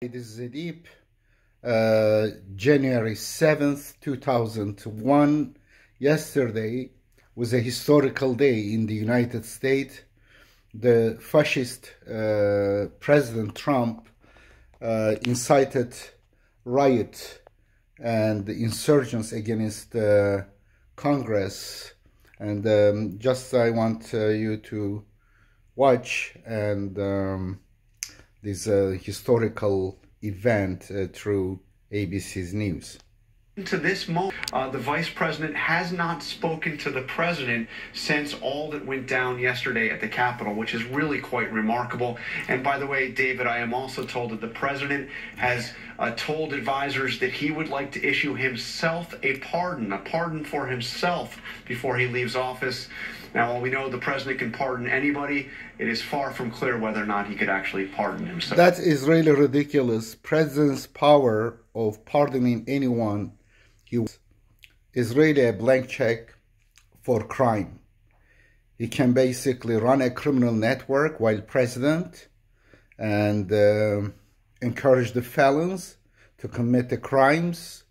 This is Edip, January 7th, 2001. Yesterday was a historical day in the United States. The fascist President Trump incited riot and insurgents against Congress. And just I want you to watch and this historical event through ABC's news. To this moment, the vice president has not spoken to the president since all that went down yesterday at the Capitol, which is really quite remarkable. And by the way, David, I am also told that the president has told advisors that he would like to issue himself a pardon for himself before he leaves office. Now, while we know the president can pardon anybody, it is far from clear whether or not he could actually pardon himself. That is really ridiculous. President's power of pardoning anyone is really a blank check for crime. He can basically run a criminal network while president and encourage the felons to commit the crimes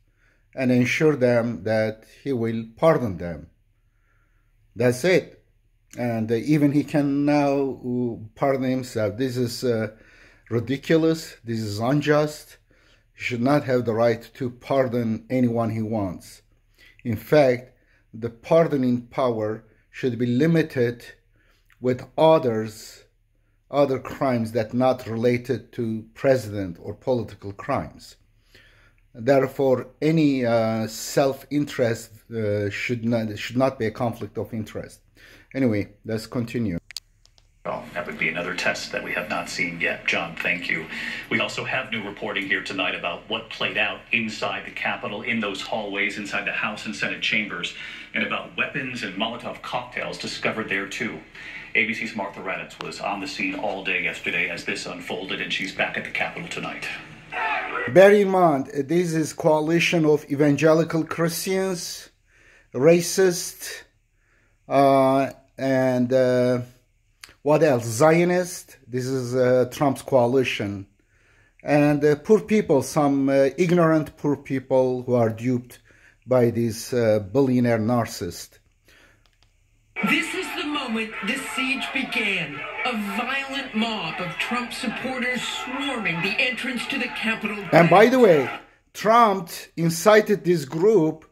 and ensure them that he will pardon them. That's it. And even he can now pardon himself. This is ridiculous. This is unjust. He should not have the right to pardon anyone he wants. In fact, the pardoning power should be limited with other crimes that are not related to president or political crimes. Therefore, any self-interest should not be a conflict of interest. Anyway, let's continue. Well, that would be another test that we have not seen yet. John, thank you. We also have new reporting here tonight about what played out inside the Capitol, in those hallways, inside the House and Senate chambers, and about weapons and Molotov cocktails discovered there, too. ABC's Martha Raddatz was on the scene all day yesterday as this unfolded, and she's back at the Capitol tonight. Bear in mind, this is a coalition of evangelical Christians, racist, and what else? Zionist. This is Trump's coalition. And poor people, some ignorant poor people who are duped by this billionaire narcissist. This is the moment the siege began. A violent mob of Trump supporters swarming the entrance to the Capitol. And by the way, Trump incited this group,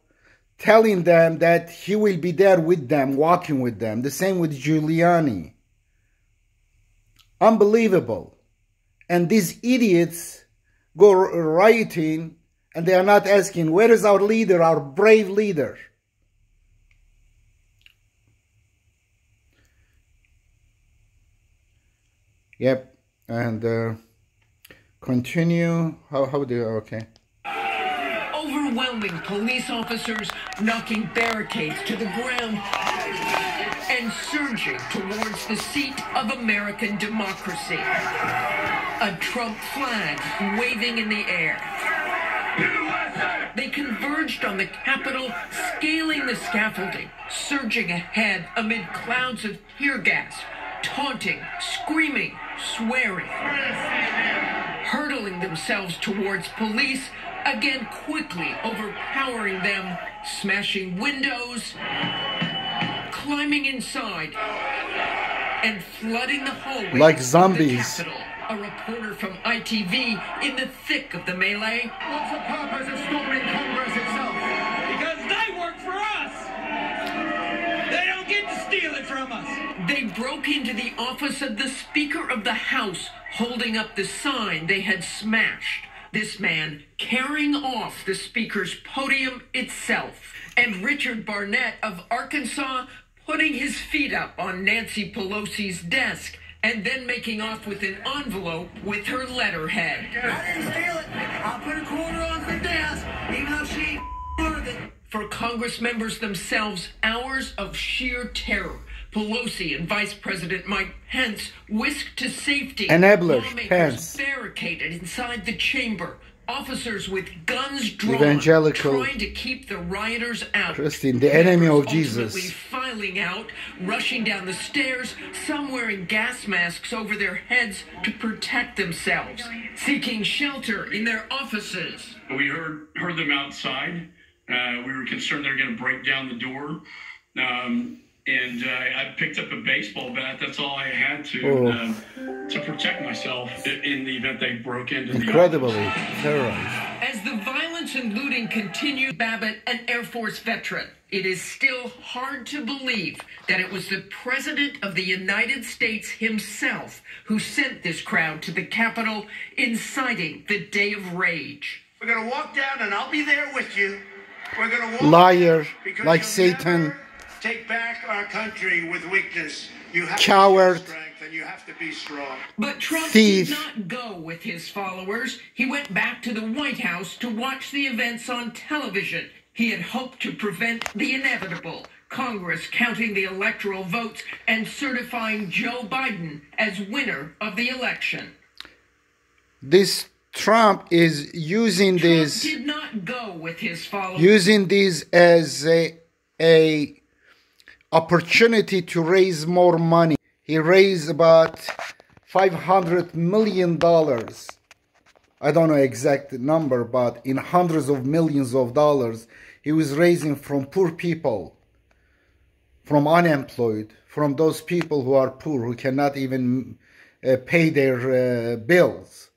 telling them that he will be there with them, walking with them. The same with Giuliani. Unbelievable. And these idiots go rioting and they are not asking, where is our leader, our brave leader? Yep, and continue. How do you, okay. Overwhelming police officers knocking barricades to the ground and surging towards the seat of American democracy. A Trump flag waving in the air. They converged on the Capitol, scaling the scaffolding, surging ahead amid clouds of tear gas, taunting, screaming, swearing, hurtling themselves towards police, again quickly overpowering them, smashing windows, climbing inside, and flooding the hallway like zombies. Of the Capitol. A reporter from ITV in the thick of the melee. What's the purpose of storming Congress itself? Because they work for us! They don't get to steal it from us! They broke into the office of the Speaker of the House, holding up the sign they had smashed. This man carrying off the Speaker's podium itself. And Richard Barnett of Arkansas putting his feet up on Nancy Pelosi's desk and then making off with an envelope with her letterhead. I didn't steal it. I'll put a quarter on her desk, even though she ain't worth it. For Congress members themselves, hours of sheer terror. Pelosi and Vice President Mike Pence whisked to safety. Enablers, Lawmakers Pence. barricaded inside the chamber. Officers with guns drawn, evangelical trying to keep the rioters out. Christian, the enemy of Jesus. Ultimately filing out, rushing down the stairs, some wearing gas masks over their heads to protect themselves, seeking shelter in their offices. We heard them outside. We were concerned they were going to break down the door. And I picked up a baseball bat. That's all I had to protect myself in the event they broke into incredibly the office. terrorized. As the violence and looting continue, Babbitt, an Air Force veteran, it is still hard to believe that it was the President of the United States himself who sent this crowd to the Capitol, inciting the day of rage. We're going to walk down, and I'll be there with you. We're going to walk Liar, because like you'll Satan. never take back our country with weakness. You have Coward. to show strength, and you have to be strong. But Trump Thief. did not go with his followers. He went back to the White House to watch the events on television. He had hoped to prevent the inevitable, Congress counting the electoral votes and certifying Joe Biden as winner of the election. This Trump is using this, Trump did not go with his followers. using this as a opportunity to raise more money. He raised about $500 million. I don't know exact number, but in hundreds of millions of dollars he was raising from poor people, from unemployed, from those people who are poor, who cannot even pay their bills.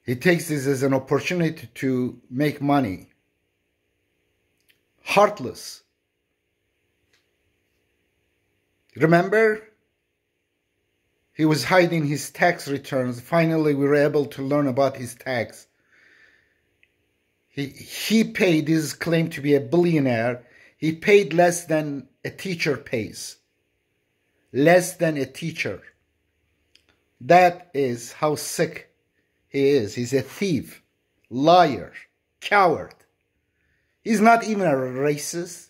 He takes this as an opportunity to make money. Heartless. Remember? He was hiding his tax returns. Finally, we were able to learn about his tax. He paid, his claim to be a billionaire. He paid less than a teacher pays. Less than a teacher. That is how sick he is. He's a thief, liar, coward. He's not even a racist.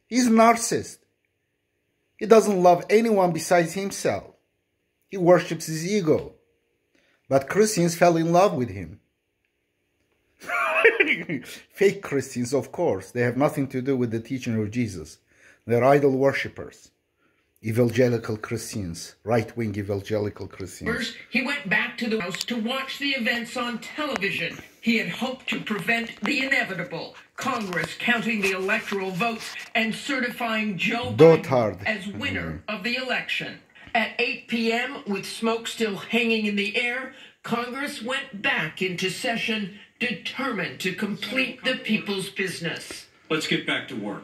He's a narcissist. He doesn't love anyone besides himself. He worships his ego. But Christians fell in love with him. Fake Christians, of course. They have nothing to do with the teaching of Jesus. They're idol worshippers. Evangelical Christians. Right-wing evangelical Christians. First, he went back to the House to watch the events on television. He had hoped to prevent the inevitable, Congress counting the electoral votes and certifying Joe Biden as winner of the election. At 8 p.m., with smoke still hanging in the air, Congress went back into session, determined to complete the people's business. Let's get back to work.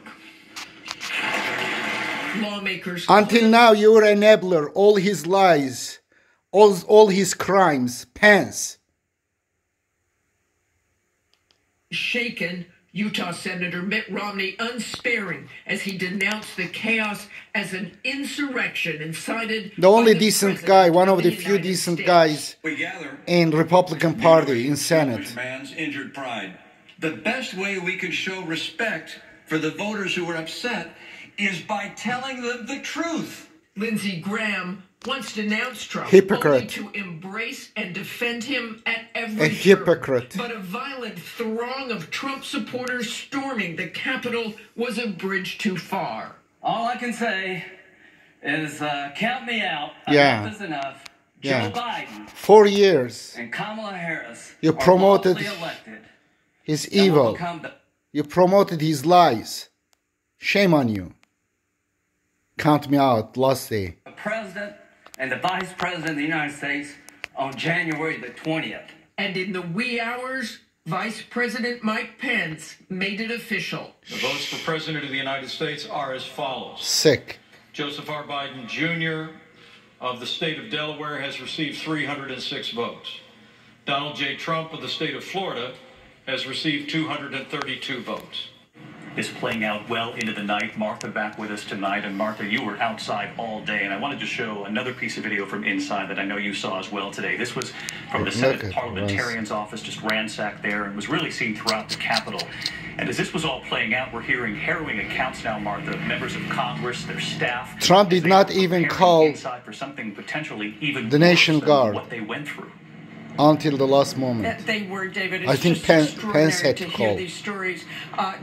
Lawmakers. Until now, you were an enabler. All his lies, all his crimes, Pence. Shaken, Utah Senator Mitt Romney unsparing as he denounced the chaos as an insurrection incited. The only decent guy, one of the few decent guys in Republican Party in Senate. Man's injured pride. The best way we can show respect for the voters who were upset is by telling them the truth. Lindsey Graham once denounced Trump Hypocrite. only to embrace and defend him at every A hypocrite. turn. But a violent throng of Trump supporters storming the Capitol was a bridge too far. All I can say is count me out. Yeah. Enough is enough. Yeah. Joe Biden 4 years. and Kamala Harris You are promoted lawfully elected. his and will evil. become the You promoted his lies. Shame on you. Count me out, last day. president and the vice president of the United States on January the 20th. And in the wee hours, Vice President Mike Pence made it official. The votes for President of the United States are as follows. Sick. Joseph R. Biden, Jr. of the state of Delaware has received 306 votes. Donald J. Trump of the state of Florida has received 232 votes. Is playing out well into the night. Martha back with us tonight. And Martha, you were outside all day, and I wanted to show another piece of video from inside that I know you saw as well today. This was from the Senate Parliamentarian's office, just ransacked there, and was really seen throughout the Capitol. And as this was all playing out, we're hearing harrowing accounts now, Martha, members of Congress, their staff. Trump did not even call for something potentially even the Nation Guard. what they went through. until the last moment. They were, David. It's I think just Pence had to to hear call. these stories.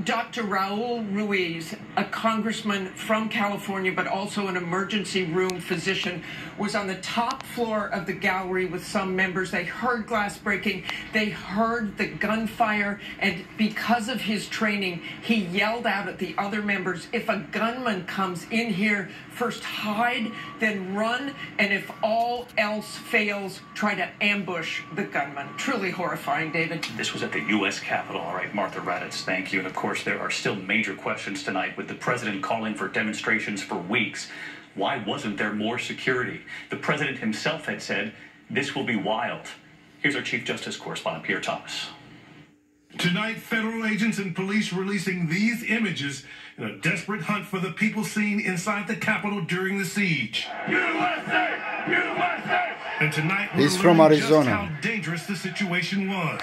Dr. Raul Ruiz, a congressman from California, but also an emergency room physician, was on the top floor of the gallery with some members. They heard glass breaking. They heard the gunfire. And because of his training, he yelled out at the other members, if a gunman comes in here, first hide, then run, and if all else fails, try to ambush the gunman. Truly horrifying, David. This was at the U.S. Capitol. All right, Martha Raddatz, thank you. And of course, there are still major questions tonight with the president calling for demonstrations for weeks. Why wasn't there more security? The president himself had said, this will be wild. Here's our Chief Justice correspondent, Pierre Thomas. Tonight, federal agents and police releasing these images in a desperate hunt for the people seen inside the Capitol during the siege. USA! USA! And tonight, he's from Arizona. Just how dangerous the situation was.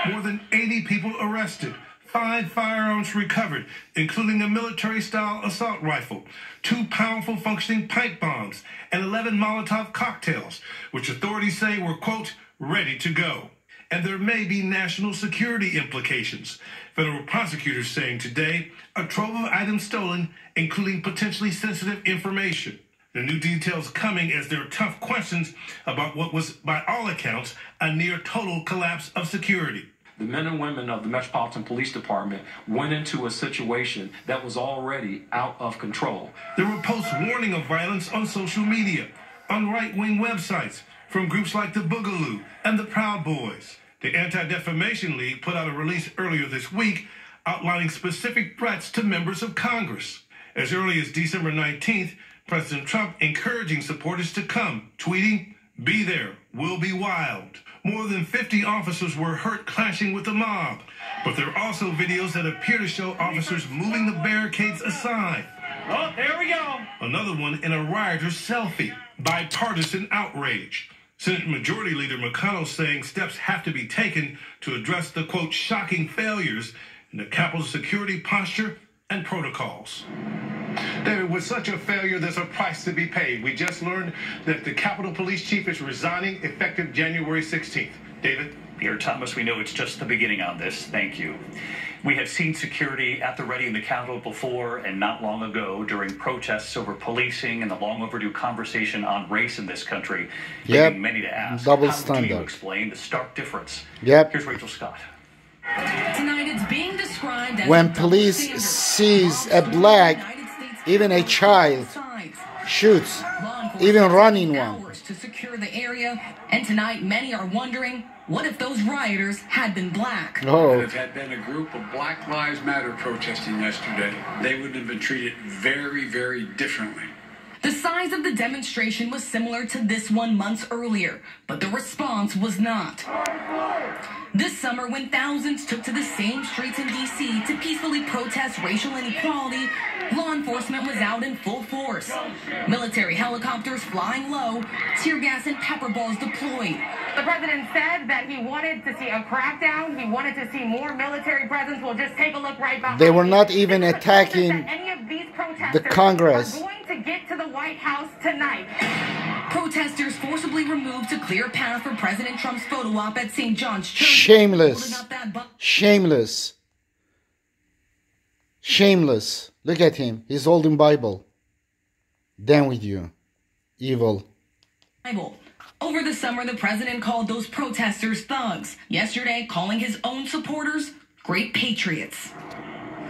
More than 80 people arrested, 5 firearms recovered, including a military-style assault rifle, 2 powerful functioning pipe bombs, and 11 Molotov cocktails, which authorities say were, quote, ready to go. And there may be national security implications. Federal prosecutors saying today a trove of items stolen, including potentially sensitive information. The new details coming as there are tough questions about what was, by all accounts, a near total collapse of security. The men and women of the Metropolitan Police Department went into a situation that was already out of control. There were posts warning of violence on social media, on right-wing websites, from groups like the Boogaloo and the Proud Boys. The Anti-Defamation League put out a release earlier this week outlining specific threats to members of Congress. As early as December 19th, President Trump encouraging supporters to come, tweeting, "Be there, we'll be wild." More than 50 officers were hurt clashing with the mob, but there are also videos that appear to show officers moving the barricades aside. Oh, there we go. Another one in a rioter's selfie. Bipartisan outrage. Senate Majority Leader McConnell saying steps have to be taken to address the, quote, shocking failures in the Capitol's security posture and protocols. David, with such a failure, there's a price to be paid. We just learned that the Capitol Police Chief is resigning effective January 16th. David? Pierre Thomas, we know it's just the beginning on this. Thank you. We have seen security at the ready in the Capitol before and not long ago during protests over policing and the long overdue conversation on race in this country. Yep. Many to ask. Double How standard. do you explain the stark difference? Yep. Here's Rachel Scott. Tonight it's being described as when police sees a black, even a child, shoots, even running one. To secure the area, and tonight many are wondering, what if those rioters had been black? Oh. If it had been a group of Black Lives Matter protesting yesterday, they would have been treated very, very differently. The size of the demonstration was similar to this one months earlier, but the response was not. This summer, when thousands took to the same streets in D.C. to peacefully protest racial inequality, law enforcement was out in full force. Military helicopters flying low, tear gas and pepper balls deployed. The president said that he wanted to see a crackdown. He wanted to see more military presence. We'll just take a look right behind. They were not even attacking any of these protesters the Congress. are going to get to the White House tonight. Protesters forcibly removed to clear a path for President Trump's photo op at St. John's Church. Shameless. Shameless. Shameless. Look at him. He's holding Bible. Down with you. Evil. Bible. Over the summer, the president called those protesters thugs. Yesterday, calling his own supporters great patriots.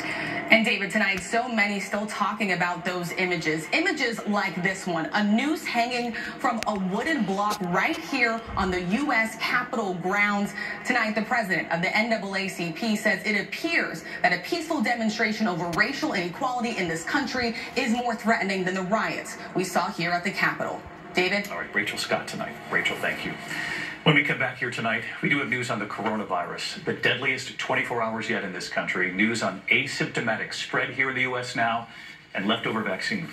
And David, tonight, so many still talking about those images. Images like this one, a noose hanging from a wooden block right here on the U.S. Capitol grounds. Tonight, the president of the NAACP says it appears that a peaceful demonstration over racial inequality in this country is more threatening than the riots we saw here at the Capitol. David? All right, Rachel Scott tonight. Rachel, thank you. When we come back here tonight, we do have news on the coronavirus, the deadliest 24 hours yet in this country. News on asymptomatic spread here in the U.S. now and leftover vaccine.